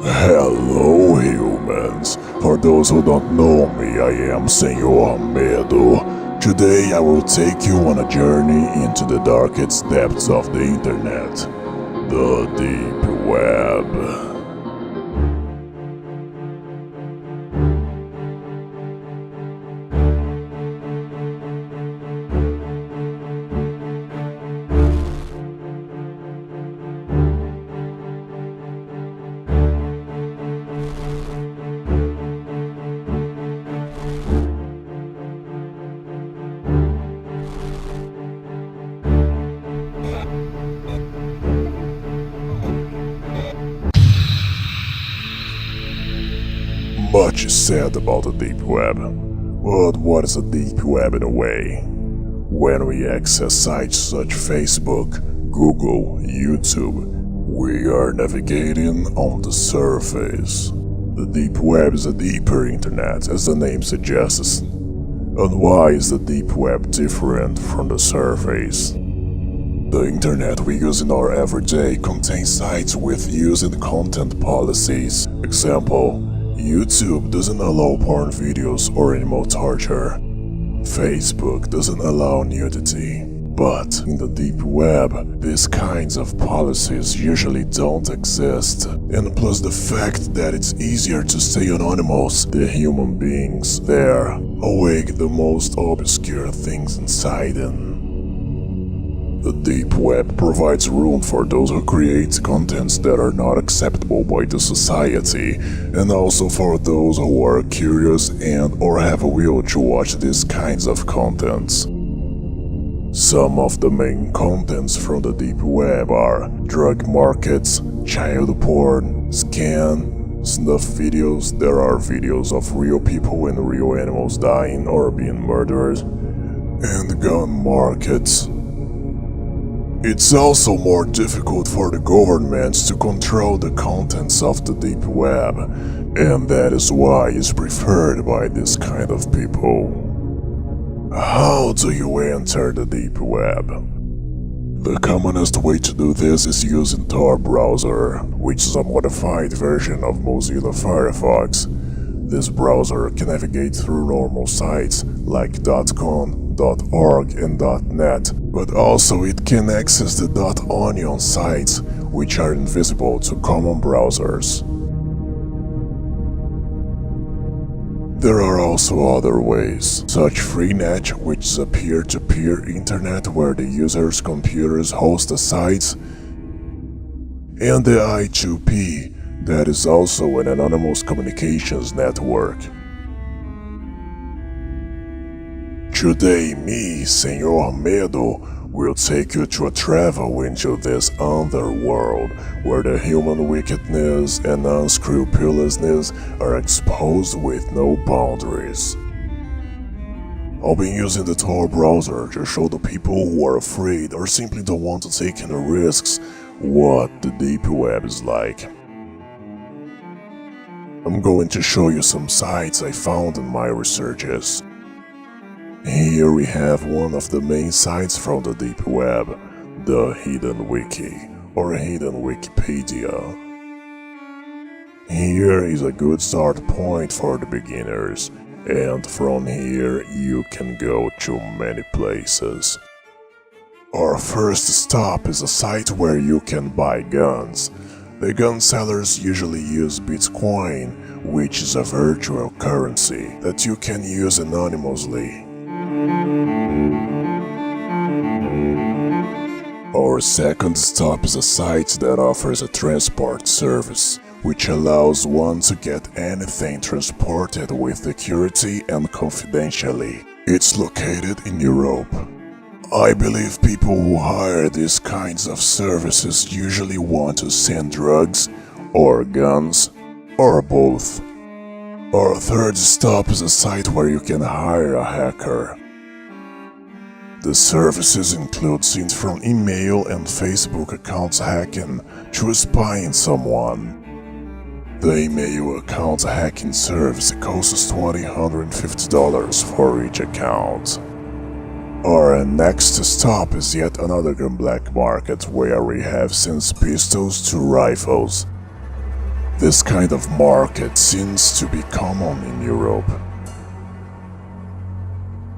Hello humans, for those who don't know me, I am Senor Medo. Today I will take you on a journey into the darkest depths of the internet, the deep web. Much is said about the deep web, but what is a deep web in a way? When we access sites such Facebook, Google, YouTube, we are navigating on the surface. The deep web is a deeper internet, as the name suggests. And why is the deep web different from the surface? The internet we use in our everyday contains sites with using content policies. Example, YouTube doesn't allow porn videos or animal torture. Facebook doesn't allow nudity. But in the deep web, these kinds of policies usually don't exist. And plus the fact that it's easier to stay anonymous, the human beings there awake the most obscure things inside them. The deep web provides room for those who create contents that are not acceptable by the society, and also for those who are curious and or have a will to watch these kinds of contents. Some of the main contents from the deep web are drug markets, child porn, scan, snuff videos. There are videos of real people and real animals dying or being murdered, and gun markets. It's also more difficult for the governments to control the contents of the deep web, and that is why it's preferred by this kind of people. How do you enter the deep web? The commonest way to do this is using Tor browser, which is a modified version of Mozilla Firefox. This browser can navigate through normal sites like .com, .org and .net, but also it can access the .onion sites, which are invisible to common browsers. There are also other ways, such Freenet, which is a peer-to-peer internet where the user's computers host the sites, and the I2P, that is also an anonymous communications network. Today, me, Senor Medo, will take you to a travel into this underworld where the human wickedness and unscrupulousness are exposed with no boundaries. I'll be using the Tor browser to show the people who are afraid or simply don't want to take any risks what the deep web is like. I'm going to show you some sites I found in my researches. Here we have one of the main sites from the deep web, the Hidden Wiki, or Hidden Wikipedia. Here is a good start point for the beginners, and from here you can go to many places. Our first stop is a site where you can buy guns. The gun sellers usually use Bitcoin, which is a virtual currency that you can use anonymously. Our second stop is a site that offers a transport service, which allows one to get anything transported with security and confidentially. It's located in Europe. I believe people who hire these kinds of services usually want to send drugs, or guns, or both. Our third stop is a site where you can hire a hacker. The services include scenes from email and Facebook accounts hacking to spying someone. The email account hacking service costs $250 for each account. Our next stop is yet another gun black market where we have since pistols to rifles. This kind of market seems to be common in Europe.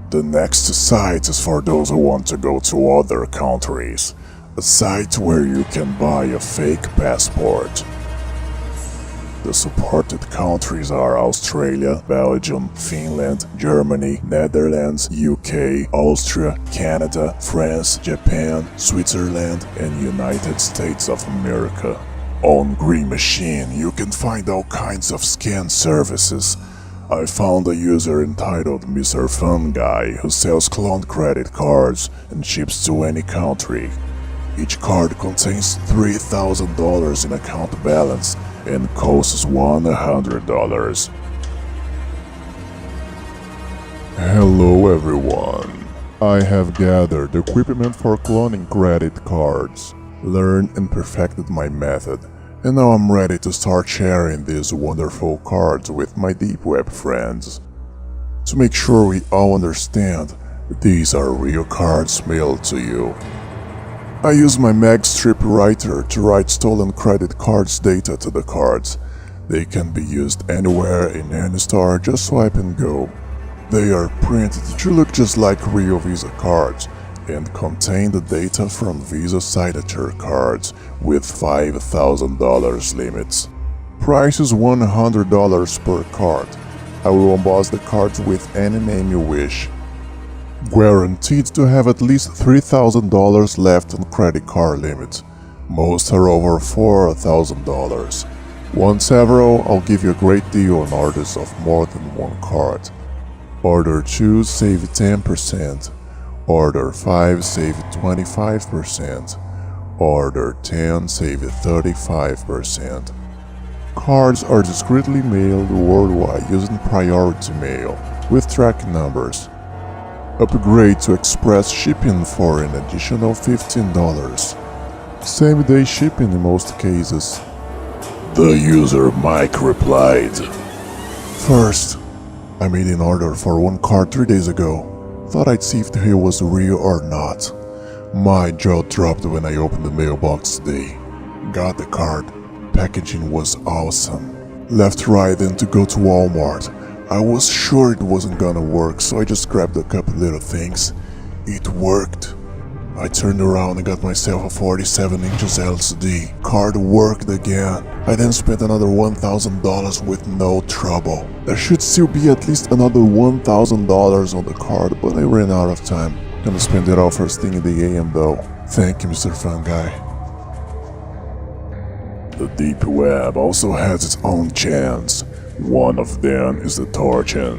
The next site is for those who want to go to other countries. A site where you can buy a fake passport. The supported countries are Australia, Belgium, Finland, Germany, Netherlands, UK, Austria, Canada, France, Japan, Switzerland, and United States of America. On Green Machine, you can find all kinds of scan services. I found a user entitled Mr. Fun Guy who sells cloned credit cards and ships to any country. Each card contains $3,000 in account balance and costs $100. Hello everyone. I have gathered equipment for cloning credit cards, learned and perfected my method, and now I'm ready to start sharing these wonderful cards with my deep web friends. To make sure we all understand, these are real cards mailed to you. I use my magstrip writer to write stolen credit cards data to the cards. They can be used anywhere in any store, just swipe and go. They are printed to look just like real Visa cards and contain the data from Visa signature cards with $5,000 limits. Price is $100 per card. I will emboss the cards with any name you wish. Guaranteed to have at least $3,000 left on credit card limit. Most are over $4,000. Want several? I'll give you a great deal on orders of more than one card. Order 2, save 10%. Order 5, save 25%. Order 10, save 35%. Cards are discreetly mailed worldwide using priority mail with tracking numbers. Upgrade to express shipping for an additional $15. Same-day shipping in most cases. The user Mike replied, First, I made an order for one card 3 days ago. Thought I'd see if he was real or not. My jaw dropped when I opened the mailbox today. Got the card. Packaging was awesome. Left right then to go to Walmart. I was sure it wasn't gonna work, so I just grabbed a couple little things. It worked. I turned around and got myself a 47 inches LCD. Card worked again. I then spent another $1,000 with no trouble. There should still be at least another $1,000 on the card, but I ran out of time. Gonna spend it all first thing in the AM though. Thank you, Mr. Fun Guy. The deep web also has its own chants. One of them is the Torchen.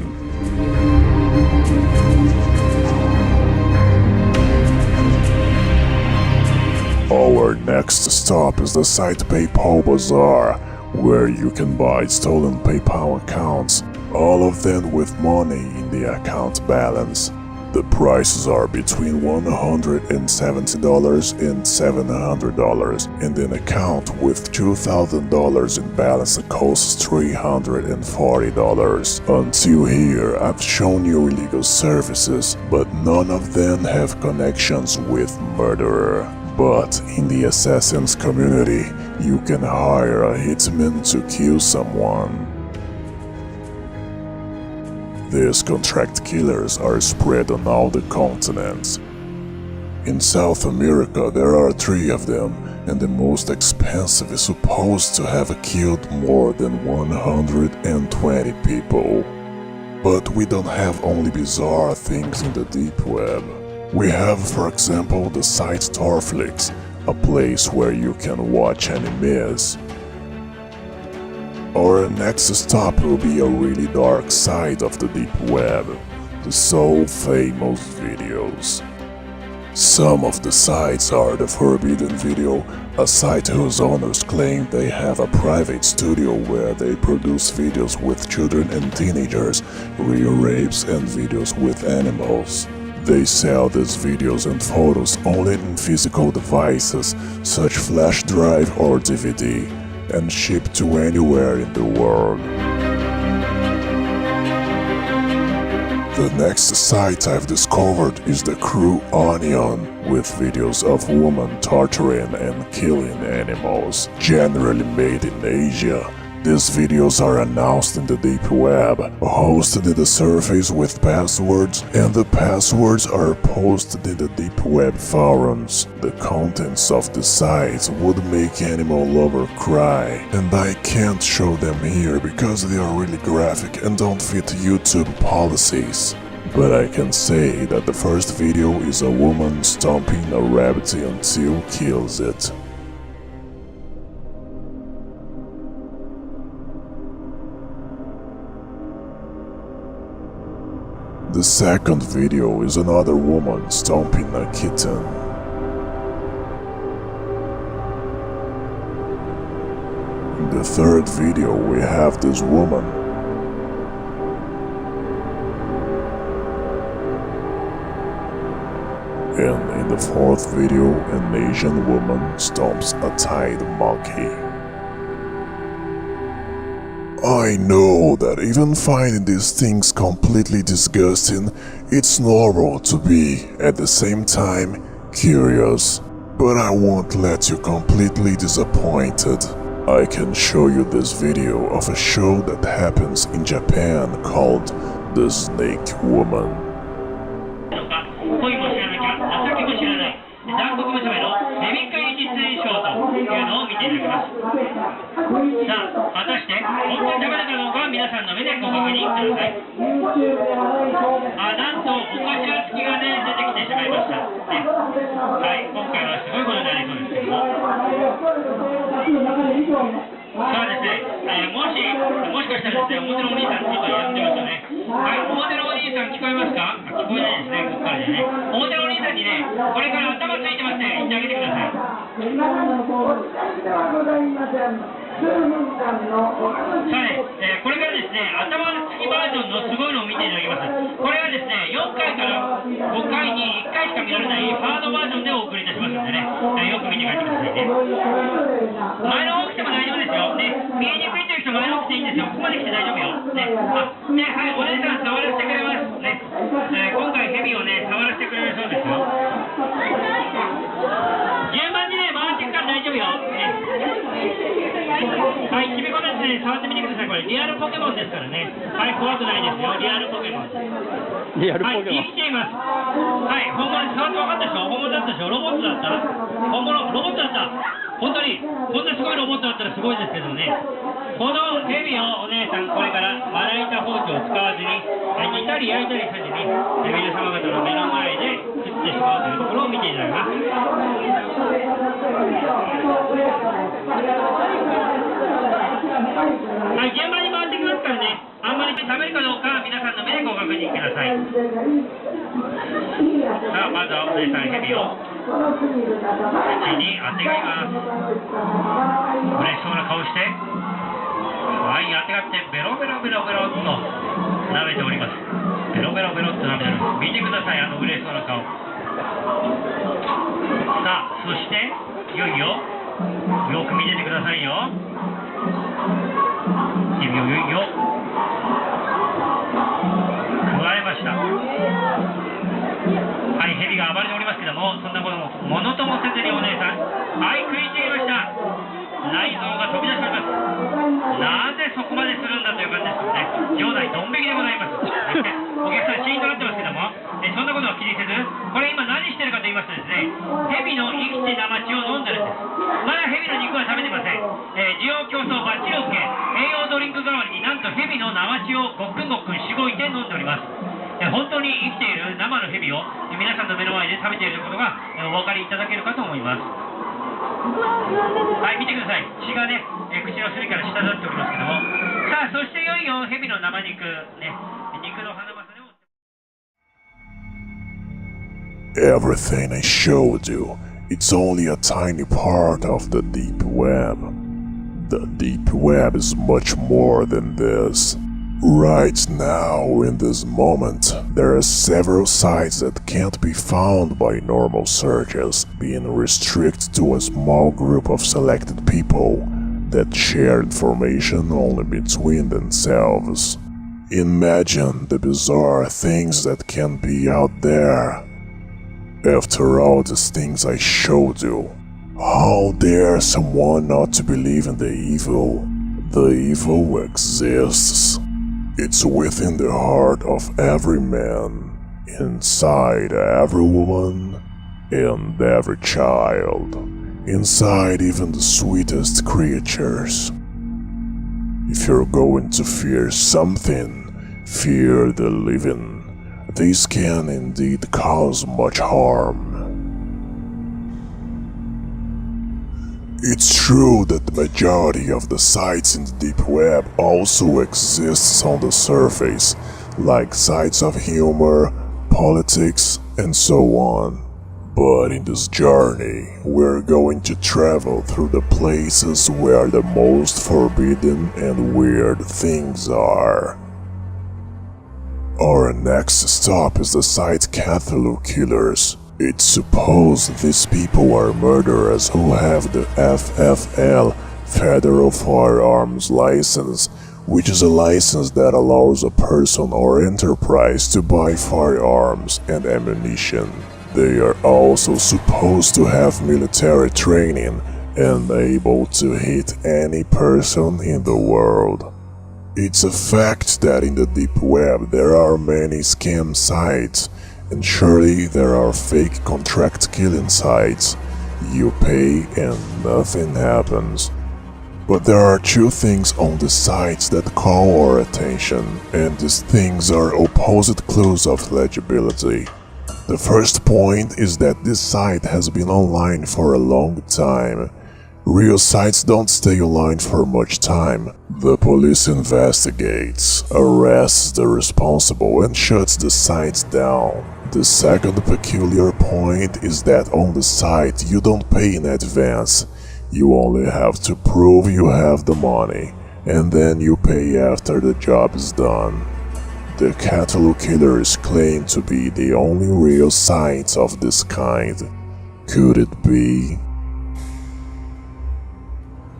Our next stop is the site PayPal Bazaar, where you can buy stolen PayPal accounts, all of them with money in the account balance. The prices are between $170 and $700, and an account with $2,000 in balance costs $340. Until here, I've shown you illegal services, but none of them have connections with murderer. But in the assassins community, you can hire a hitman to kill someone. These contract killers are spread on all the continents. In South America there are 3 of them, and the most expensive is supposed to have killed more than 120 people. But we don't have only bizarre things in the deep web. We have, for example, the site Torflix, a place where you can watch animes. Our next stop will be a really dark side of the deep web, the so famous videos. Some of the sites are the Forbidden Video, a site whose owners claim they have a private studio where they produce videos with children and teenagers, real rapes and videos with animals. They sell these videos and photos only in physical devices, such flash drive or DVD, and shipped to anywhere in the world. The next site I've discovered is the Crew Onion, with videos of women torturing and killing animals, generally made in Asia. These videos are announced in the deep web, hosted in the surface with passwords, and the passwords are posted in the deep web forums. The contents of the sites would make animal lover cry, and I can't show them here because they are really graphic and don't fit YouTube policies. But I can say that the first video is a woman stomping a rabbit until kills it. The second video is another woman stomping a kitten. In the third video we have this woman. And in the fourth video, an Asian woman stomps a tied monkey. I know that even finding these things completely disgusting, it's normal to be, at the same time, curious. But I won't let you completely disappointed. I can show you this video of a show that happens in Japan called The Snake Woman. 韓国娘のヘビクイ実演ショーというのを見ていただきます。さあ、果たして本当にダメなのか皆さんの目でご確認ください。なんとお頭つきがね出てきてしまいました、ね。はい、今回はすごいことになりそうですけども。さあですね、もしかしたらですね、表のお兄さんちょっとやってますよね。はい、表のお兄さん聞こえますか？聞こえないですね、ここからでね。表のお兄さんにね、これから頭ついてますね、言ってあげてください。さあね、これからですね、頭の付きバージョンのすごいのを見ていただきます。これはですね、4回から5回に1回しか見られないハードバージョンでお送りいたしますのでね、よく見て帰ってくださいね。前の方来ても大丈夫ですよ。ね、見えにくいという人前の方来ていいんですよ。ここまで来て大丈夫よ。ね、はい、お姉さん触らせてくれます。ね、今回ヘビをね、触らせてくれるそうですよ。順番にね、回っていくから大丈夫よ。ね、はい、きめこですね、触ってみてください。これリアルポケモンですからね。はい、怖くないですよ。リアルポケモン。リアルポケモン。はい、生きています。はい、本物に触って分かったでしょ。本物だったでしょ。ロボットだった。本物、ロボットだった。本当にこんなすごいロボットだったらすごいですけどね。このヘビをお姉さんこれからまな板包丁を使わずに煮たり焼いたりせずに皆様方の目の前で切ってしまうというところを見ていただきます。はい、順番に回ってきますからね、あんまり食べるかどうか皆さんの目でご確認ください。さあ、まずはお姉さんヘビを口に当てがいます。嬉しそうな顔して、はい、当てがってベロベロベロベロっと舐めております。ベロベロベロっと舐めております。見てください、あの嬉しそうな顔。さあ、そしていよいよよく見ててくださいよ。ヘビをいよいよ加えました。はい、ヘビが暴れておりますけども、そんなこともものともせずにお姉さん、はい、食いちぎりました。内臓が飛び出しております。なぜそこまでするんだという感じですよね。場内ドン引きでございます。お客さんシーンとなってますけども、そんなことは気にせず、これ今何してるかと言いますとですね、ヘビの生きて生血を飲んでるんです。まだヘビの肉は食べてません。需要競争バッチリを受け、栄養ドリンク代わりになんとヘビの生血をごっくんごっくんしごいて飲んでおります。本当に生きている生のヘビを皆さんの目の前で食べていることがお分かりいただけるかと思います。はい、見てください。血がね、口の隅から滴っておりますけども、さあ、そしていよいよヘビの生肉、ね、肉の花まさでも。Everything I showed you, it's only a tiny part of the deep web. The deep web is much more than this. Right now, in this moment, there are several sites that can't be found by normal searches, being restricted to a small group of selected people that share information only between themselves. Imagine the bizarre things that can be out there. After all these things I showed you, how dare someone not to believe in the evil? The evil exists. It's within the heart of every man, inside every woman, and every child, inside even the sweetest creatures. If you're going to fear something, fear the living. This can indeed cause much harm. It's true that the majority of the sites in the deep web also exists on the surface, like sites of humor, politics, and so on. But in this journey, we're going to travel through the places where the most forbidden and weird things are. Our next stop is the site Cthulhu Killers. It's supposed these people are murderers who have the FFL, Federal Firearms License, which is a license that allows a person or enterprise to buy firearms and ammunition. They are also supposed to have military training and able to hit any person in the world. It's a fact that in the deep web there are many scam sites, and surely there are fake contract killing sites. You pay and nothing happens. But there are two things on the sites that call our attention, and these things are opposite clues of legibility. The first point is that this site has been online for a long time. Real sites don't stay online for much time. The police investigates, arrests the responsible, and shuts the sites down. The second peculiar point is that on the site you don't pay in advance. You only have to prove you have the money, and then you pay after the job is done. The Cthulhu Killers claim to be the only real sites of this kind. Could it be?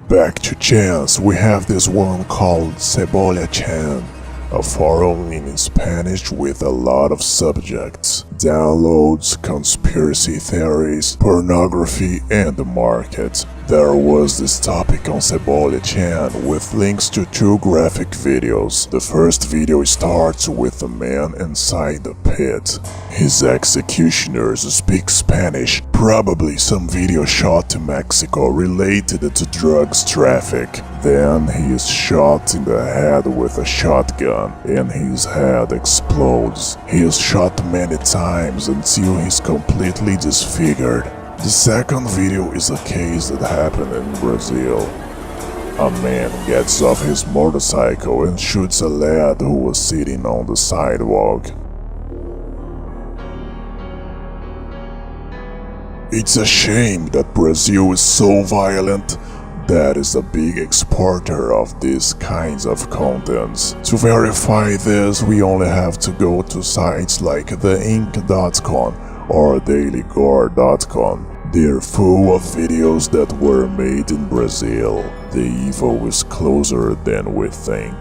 Back to chance, we have this one called Cebolla Chan, a forum in Spanish with a lot of subjects: downloads, conspiracy theories, pornography, and the market. There was this topic on Cebolla Chan with links to two graphic videos. The first video starts with a man inside the pit. His executioners speak Spanish, probably some video shot in Mexico related to drugs traffic. Then he is shot in the head with a shotgun and his head explodes. He is shot many times until he's completely disfigured. The second video is a case that happened in Brazil. A man gets off his motorcycle and shoots a lad who was sitting on the sidewalk. It's a shame that Brazil is so violent. That is a big exporter of these kinds of contents. To verify this, we only have to go to sites like theink.com or dailygore.com. They're full of videos that were made in Brazil. The evil is closer than we think.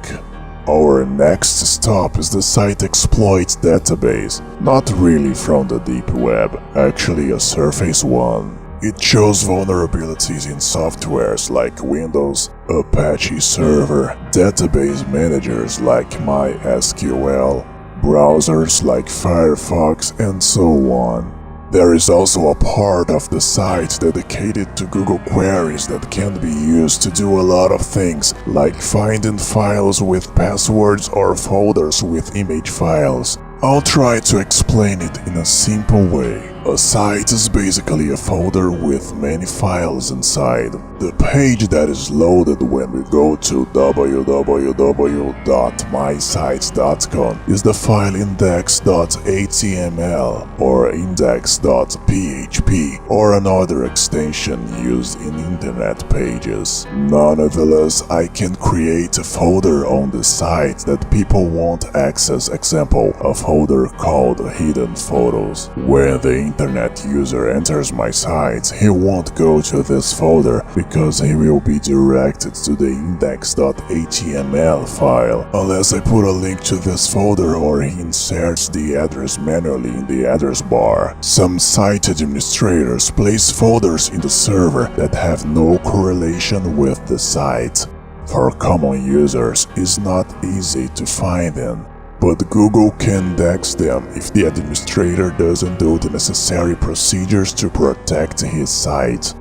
Our next stop is the site Exploits database. Not really from the deep web, actually a surface one. It shows vulnerabilities in softwares like Windows, Apache Server, database managers like MySQL, browsers like Firefox, and so on. There is also a part of the site dedicated to Google queries that can be used to do a lot of things, like finding files with passwords or folders with image files. I'll try to explain it in a simple way. A site is basically a folder with many files inside. The page that is loaded when we go to www.mysites.com is the file index.html or index.php or another extension used in internet pages. Nonetheless, I can create a folder on the site that people won't access. Example, a folder called Hidden Photos. When the internet user enters my site, he won't go to this folder because he will be directed to the index.html file unless I put a link to this folder or he inserts the address manually in the address bar. Some site administrators place folders in the server that have no correlation with the site. For common users, it's not easy to find them, but Google can index them if the administrator doesn't do the necessary procedures to protect his site.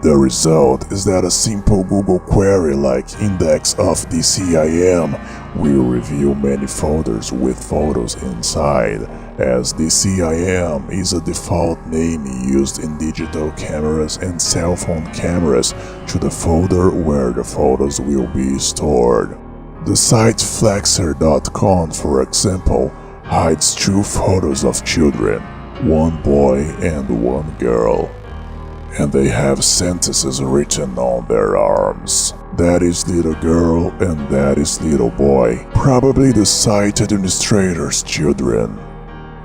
The result is that a simple Google query like index of DCIM will reveal many folders with photos inside, as DCIM is a default name used in digital cameras and cell phone cameras to the folder where the photos will be stored. The site Flexer.com, for example, hides 2 photos of children, one boy and one girl. And they have sentences written on their arms. That is little girl and that is little boy, probably the site administrator's children.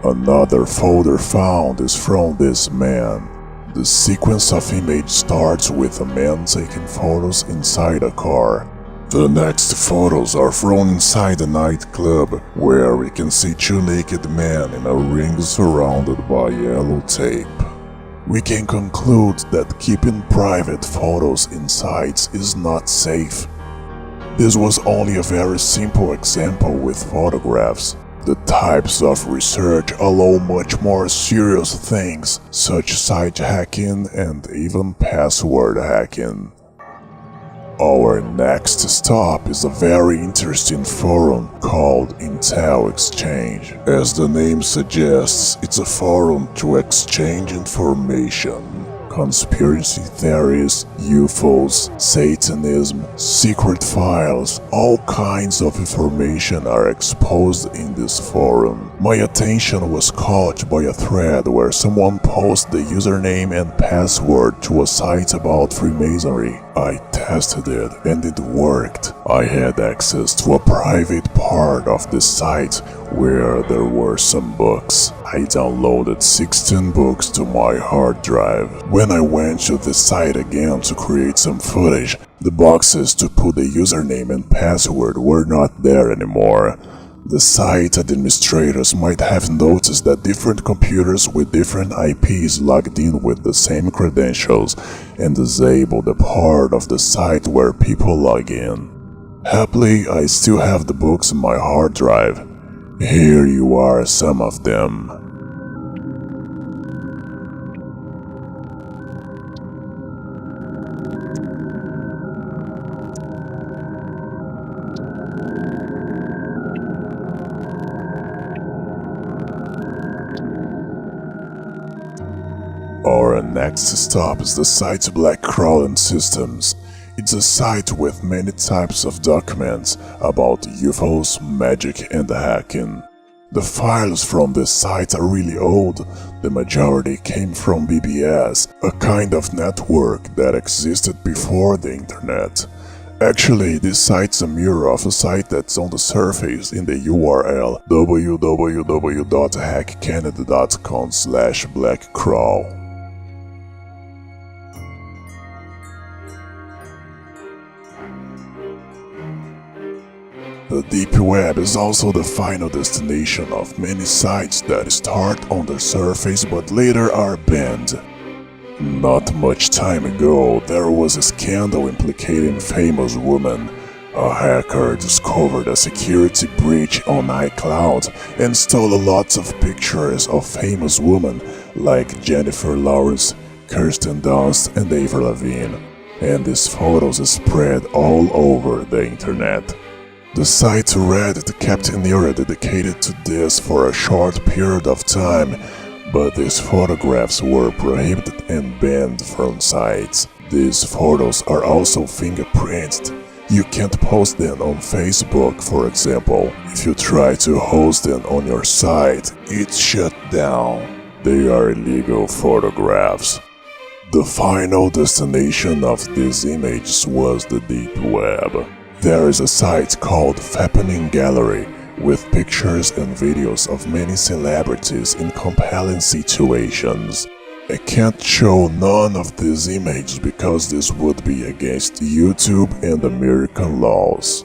Another folder found is from this man. The sequence of image starts with a man taking photos inside a car. The next photos are from inside a nightclub, where we can see 2 naked men in a ring surrounded by yellow tape. We can conclude that keeping private photos in sites is not safe. This was only a very simple example with photographs. The types of research allow much more serious things, such as site hacking and even password hacking. Our next stop is a very interesting forum called Intel Exchange. As the name suggests, it's a forum to exchange information. Conspiracy theories, UFOs, Satanism, secret files, all kinds of information are exposed in this forum. My attention was caught by a thread where someone posted the username and password to a site about Freemasonry. I tested it and it worked. I had access to a private part of the site where there were some books. I downloaded 16 books to my hard drive. When I went to the site again to create some footage, the boxes to put the username and password were not there anymore. The site administrators might have noticed that different computers with different IPs logged in with the same credentials and disabled the part of the site where people log in. Happily, I still have the books in my hard drive. Here you are, some of them. Our next stop is the site Black Crawling Systems. It's a site with many types of documents about UFOs, magic, and hacking. The files from this site are really old. The majority came from BBS, a kind of network that existed before the internet. Actually, this site's a mirror of a site that's on the surface in the URL www.hackcanada.com/blackcrawl. The deep web is also the final destination of many sites that start on the surface but later are banned. Not much time ago, there was a scandal implicating a famous woman. A hacker discovered a security breach on iCloud and stole lots of pictures of famous women like Jennifer Lawrence, Kirsten Dunst, and Avril Lavigne, and these photos spread all over the internet. The site Reddit kept an era dedicated to this for a short period of time, but these photographs were prohibited and banned from sites. These photos are also fingerprinted. You can't post them on Facebook, for example. If you try to host them on your site, it's shut down. They are illegal photographs. The final destination of these images was the deep web. There is a site called Fappening Gallery with pictures and videos of many celebrities in compelling situations. I can't show none of these images because this would be against YouTube and American laws.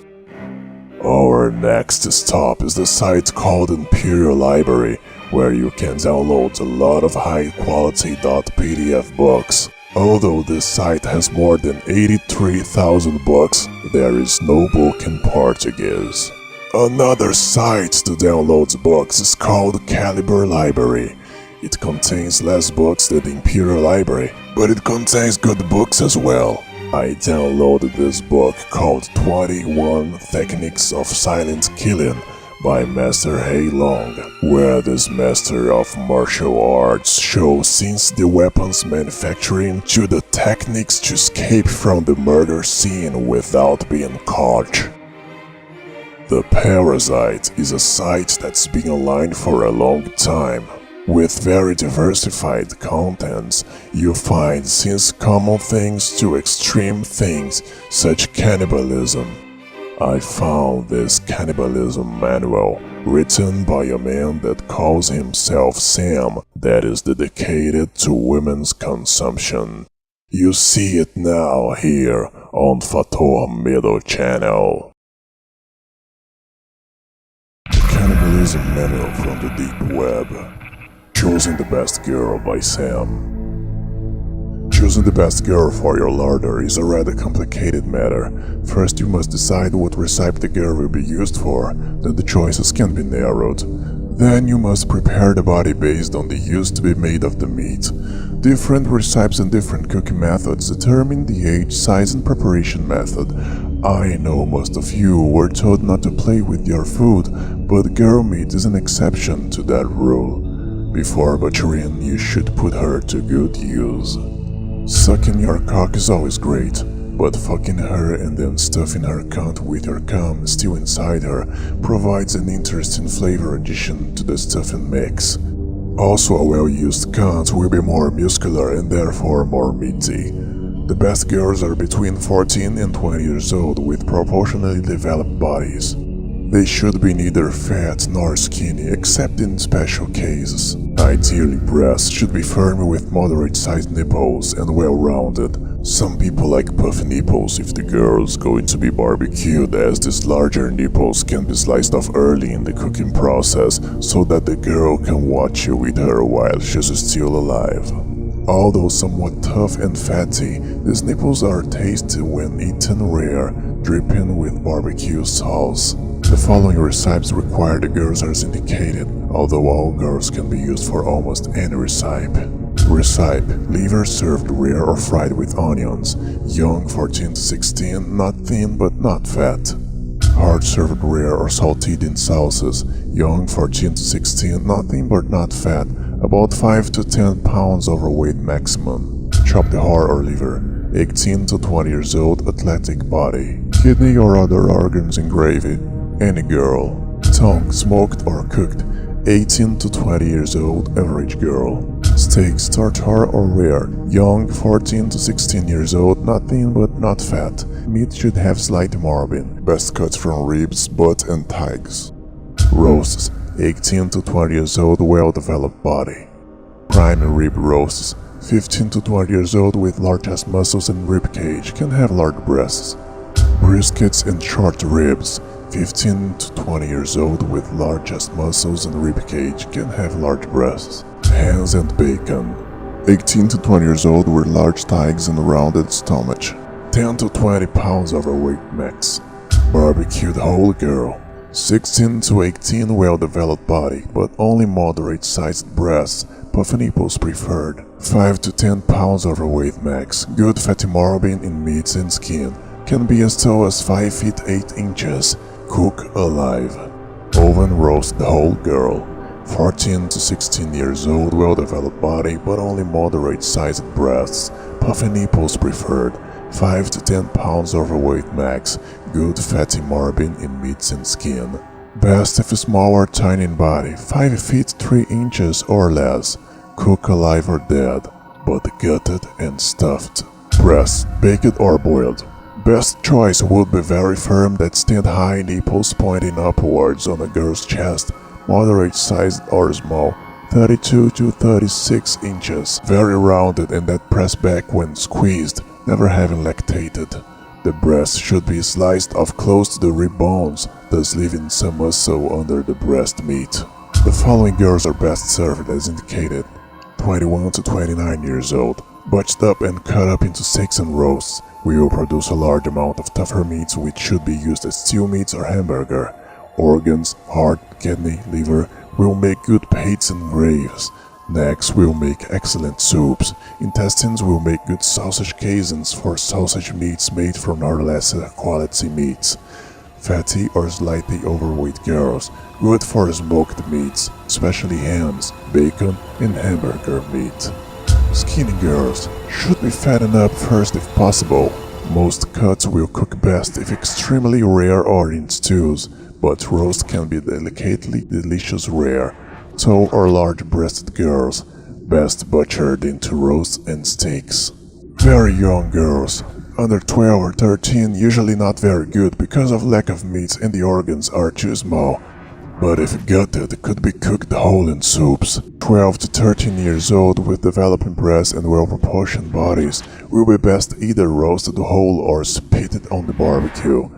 Our next stop is the site called Imperial Library, where you can download a lot of high-quality .pdf books. Although this site has more than 83,000 books, there is no book in Portuguese. Another site to download books is called Caliber Library. It contains less books than the Imperial Library, but it contains good books as well. I downloaded this book called 21 Techniques of Silent Killing by Master Hei Long, where this master of martial arts shows since the weapons manufacturing to the techniques to escape from the murder scene without being caught. The Parasite is a site that's been online for a long time. With very diversified contents, you find since common things to extreme things such cannibalism. I found this cannibalism manual written by a man that calls himself Sam that is dedicated to women's consumption. You see it now here on Fator Middle Channel. Cannibalism manual from the deep web. Choosing the Best Girl by Sam. Choosing the best girl for your larder is a rather complicated matter. First you must decide what recipe the girl will be used for, then the choices can be narrowed. Then you must prepare the body based on the use to be made of the meat. Different recipes and different cooking methods determine the age, size and preparation method. I know most of you were told not to play with your food, but girl meat is an exception to that rule. Before butchering, you should put her to good use. Sucking your cock is always great, but fucking her and then stuffing her cunt with your cum still inside her provides an interesting flavor addition to the stuffing mix. Also, a well-used cunt will be more muscular and therefore more meaty. The best girls are between 14 and 20 years old with proportionally developed bodies. They should be neither fat nor skinny except in special cases. Ideally, breasts should be firm with moderate-sized nipples and well-rounded. Some people like puffy nipples if the girl's going to be barbecued, as these larger nipples can be sliced off early in the cooking process so that the girl can watch you eat her while she's still alive. Although somewhat tough and fatty, these nipples are tasty when eaten rare, dripping with barbecue sauce. The following recipes require the girls as indicated, although all girls can be used for almost any recipe. Recipe: liver served rare or fried with onions, young 14 to 16, not thin but not fat. Hard served rare or salted in sauces, young 14 to 16, not thin but not fat, about 5 to 10 pounds overweight maximum. Chop the heart or liver, 18 to 20 years old, athletic body. Kidney or other organs in gravy, any girl. Tongue, smoked or cooked, 18 to 20 years old, average girl. Steaks, tartare or rare, young 14 to 16 years old, not thin but not fat. Meat should have slight margin, best cut from ribs, butt and thighs. Roasts, 18 to 20 years old, well-developed body. Prime rib roasts, 15 to 20 years old with large chest muscles and rib cage, can have large breasts. Briskets and short ribs, 15 to 20 years old with large chest muscles and rib cage, can have large breasts. Hams and bacon, 18 to 20 years old with large thighs and rounded stomach, 10 to 20 pounds overweight max. Barbecued whole girl, 16 to 18 well-developed body, but only moderate-sized breasts, puffy nipples preferred. 5 to 10 pounds overweight max, good fatty margin in meats and skin, can be as tall as 5 feet 8 inches, cook alive. Oven roast the whole girl, 14 to 16 years old, well-developed body, but only moderate-sized breasts, puffy nipples preferred. 5 to 10 pounds overweight max, good fatty margin in meats and skin. Best if small or tiny in body, 5 feet 3 inches or less, cook alive or dead, but gutted and stuffed. Breast, baked or boiled. Best choice would be very firm that stand high, nipples pointing upwards on a girl's chest, moderate sized or small, 32 to 36 inches, very rounded and that press back when squeezed, never having lactated. The breast should be sliced off close to the rib bones, thus leaving some muscle under the breast meat. The following girls are best served as indicated: 21 to 29 years old, Butched up and cut up into steaks and roasts, we will produce a large amount of tougher meats which should be used as stew meats or hamburger. Organs, heart, kidney, liver will make good pates and graves. Necks will make excellent soups. Intestines will make good sausage casings for sausage meats made from our lesser quality meats. Fatty or slightly overweight girls, good for smoked meats, especially hams, bacon, and hamburger meat. Skinny girls should be fattened up first if possible. Most cuts will cook best if extremely rare or in stews, but roast can be delicately delicious rare. Tall or large-breasted girls, best butchered into roasts and steaks. Very young girls, under 12 or 13, usually not very good because of lack of meats and the organs are too small. But if gutted, could be cooked whole in soups. 12 to 13 years old with developing breasts and well-proportioned bodies will be best either roasted whole or spitted on the barbecue.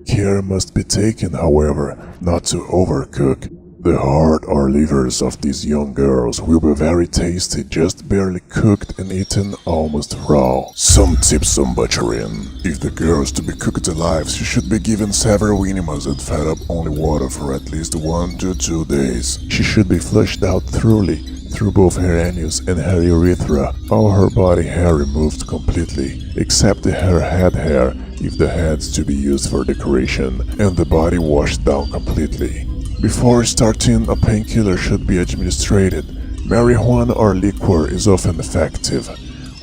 Care must be taken, however, not to overcook. The heart or livers of these young girls will be very tasty, just barely cooked and eaten almost raw. Some tips on butchering. If the girl is to be cooked alive, she should be given several enemas and fed up only water for at least 1 to 2 days. She should be flushed out thoroughly through both her anus and her urethra. All her body hair removed completely, except her head hair if the head's to be used for decoration, and the body washed down completely. Before starting, a painkiller should be administered. Marijuana or liquor is often effective.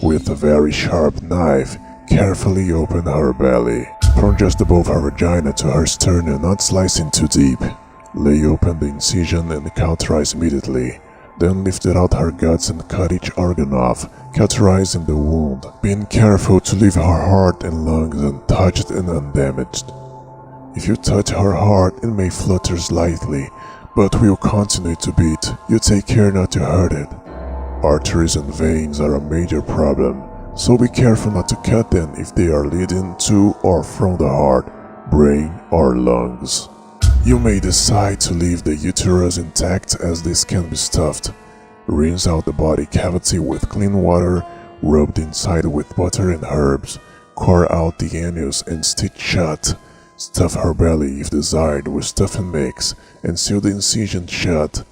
With a very sharp knife, carefully open her belly, from just above her vagina to her sternum, not slicing too deep. Lay open the incision and cauterize immediately. Then lifted out her guts and cut each organ off, cauterizing the wound, being careful to leave her heart and lungs untouched and undamaged. If you touch her heart, it may flutter slightly, but will continue to beat. You take care not to hurt it. Arteries and veins are a major problem, so be careful not to cut them if they are leading to or from the heart, brain, or lungs. You may decide to leave the uterus intact as this can be stuffed. Rinse out the body cavity with clean water, rubbed inside with butter and herbs. Core out the anus and stitch shut. Stuff her belly if desired with stuffing mix and seal the incision shut.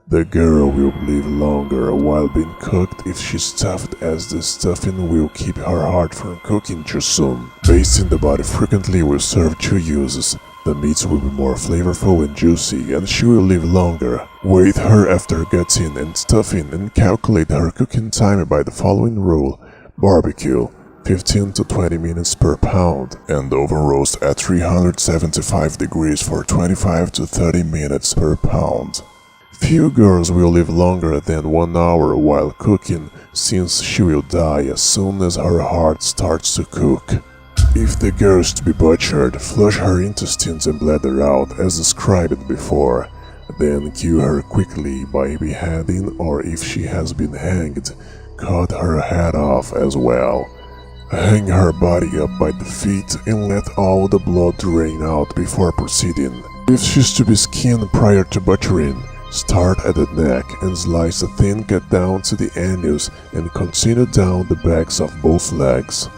The girl will live longer while being cooked if she's stuffed, as the stuffing will keep her heart from cooking too soon. Basting the body frequently will serve 2 uses. The meats will be more flavorful and juicy, and she will live longer. Weigh her after gutting and stuffing and calculate her cooking time by the following rule. Barbecue 15 to 20 minutes per pound, and oven roast at 375 degrees for 25 to 30 minutes per pound. Few girls will live longer than 1 hour while cooking, since she will die as soon as her heart starts to cook. If the girl is to be butchered, flush her intestines and bladder out as described before. Then kill her quickly by beheading, or if she has been hanged, cut her head off as well. Hang her body up by the feet and let all the blood drain out before proceeding. If she's to be skinned prior to butchering, start at the neck and slice a thin cut down to the anus and continue down the backs of both legs.